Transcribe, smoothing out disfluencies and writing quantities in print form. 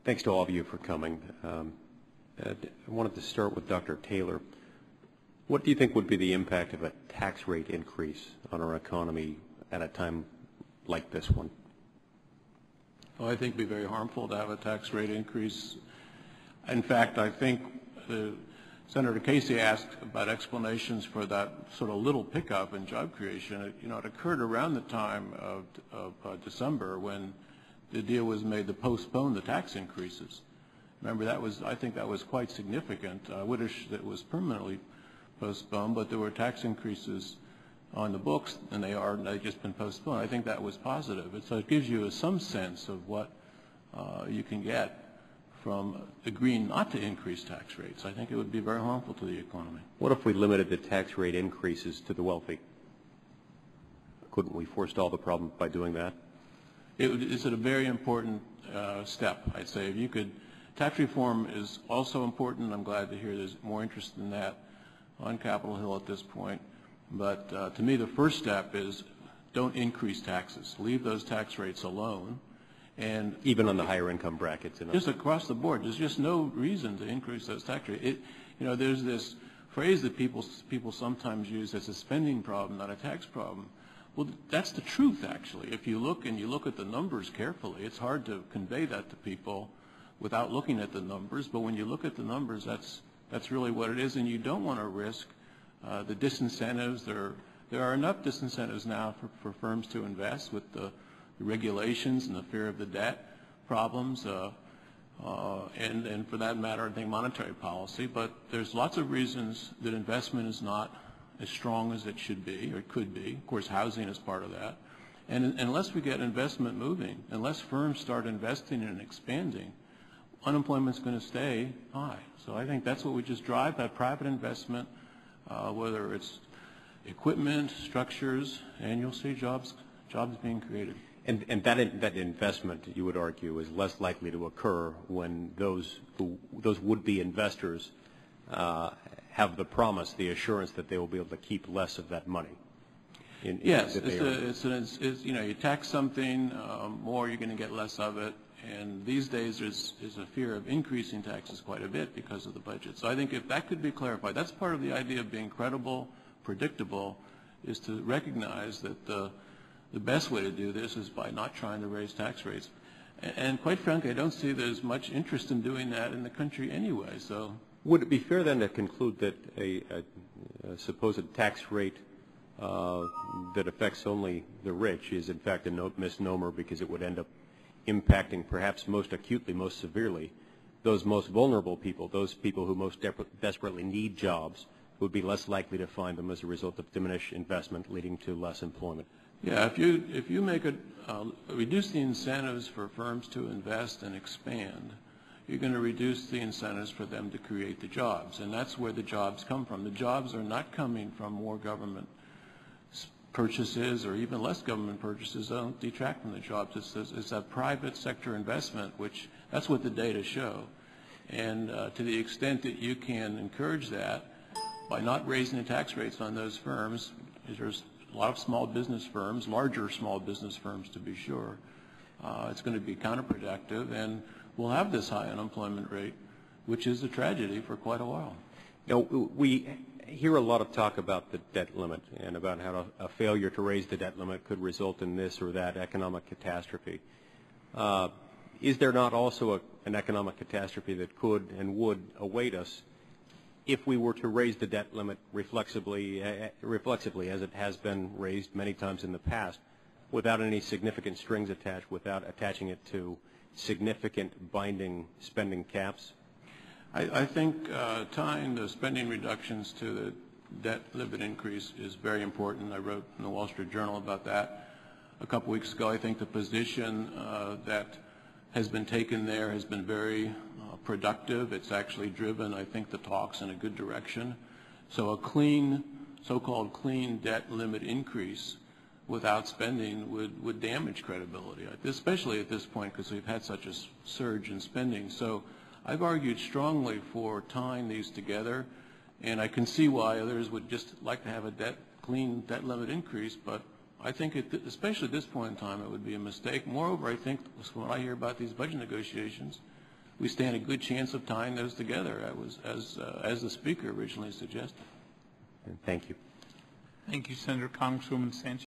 Thanks to all of you for coming. I wanted to start with Dr. Taylor. What do you think would be the impact of a tax rate increase on our economy at a time like this one? Well, I think it would be very harmful to have a tax rate increase. In fact, I think Senator Casey asked about explanations for that sort of little pickup in job creation. It occurred around the time of December when the deal was made to postpone the tax increases. Remember, I think that was quite significant. I wish that it was permanently postponed, but there were tax increases on the books, and they've just been postponed. I think that was positive. So it gives you some sense of what you can get from agreeing not to increase tax rates. I think it would be very harmful to the economy. What if we limited the tax rate increases to the wealthy? Couldn't we forestall the problem by doing that? It's a very important step, I'd say. If you could, tax reform is also important. I'm glad to hear there's more interest in that on Capitol Hill at this point. But to me, the first step is don't increase taxes. Leave those tax rates alone. And even on the higher income brackets? Just across the board. There's just no reason to increase those tax rates. There's this phrase that people sometimes use as a spending problem, not a tax problem. Well, that's the truth, actually. If you look at the numbers carefully, it's hard to convey that to people without looking at the numbers. But when you look at the numbers, that's really what it is. And you don't want to risk the disincentives. There are enough disincentives now for firms to invest with the regulations and the fear of the debt problems, and for that matter, I think monetary policy. But there's lots of reasons that investment is not as strong as it should be or could be. Of course, housing is part of that. And unless we get investment moving, unless firms start investing and expanding, unemployment's going to stay high. So I think that's what we just drive, that private investment, whether it's equipment, structures, and you'll see jobs being created. And that investment, you would argue, is less likely to occur when those would-be investors have the promise, the assurance that they will be able to keep less of that money. Yes, you tax something more, you're going to get less of it. And these days there's a fear of increasing taxes quite a bit because of the budget. So I think if that could be clarified, that's part of the idea of being credible, predictable, is to recognize that the best way to do this is by not trying to raise tax rates. And quite frankly, I don't see there's much interest in doing that in the country anyway. So would it be fair then to conclude that a supposed tax rate that affects only the rich is in fact a misnomer, because it would end up impacting perhaps most acutely, most severely, those most vulnerable people, those people who most desperately need jobs, would be less likely to find them as a result of diminished investment, leading to less employment? Yeah, if you make reduce the incentives for firms to invest and expand, you're going to reduce the incentives for them to create the jobs, and that's where the jobs come from. The jobs are not coming from more government purchases or even less government purchases. Don't detract from the jobs. It's that private sector investment, which that's what the data show. And to the extent that you can encourage that by not raising the tax rates on those firms, there's a lot of small business firms, larger small business firms to be sure, it's going to be counterproductive, and we'll have this high unemployment rate, which is a tragedy for quite a while. We hear a lot of talk about the debt limit and about how a failure to raise the debt limit could result in this or that economic catastrophe. Is there not also an economic catastrophe that could and would await us if we were to raise the debt limit reflexively as it has been raised many times in the past, without any significant strings attached, without attaching it to significant binding spending caps? I think tying the spending reductions to the debt limit increase is very important. I wrote in the Wall Street Journal about that a couple weeks ago. I think the position that has been taken there has been very productive. It's actually driven, I think, the talks in a good direction. So a clean, so-called clean debt limit increase without spending would damage credibility, especially at this point because we've had such a surge in spending. So I've argued strongly for tying these together, and I can see why others would just like to have a clean debt limit increase, but I think, especially at this point in time, it would be a mistake. Moreover, I think when I hear about these budget negotiations, we stand a good chance of tying those together, as the speaker originally suggested. Thank you. Thank you, Senator. Congresswoman Sanchez.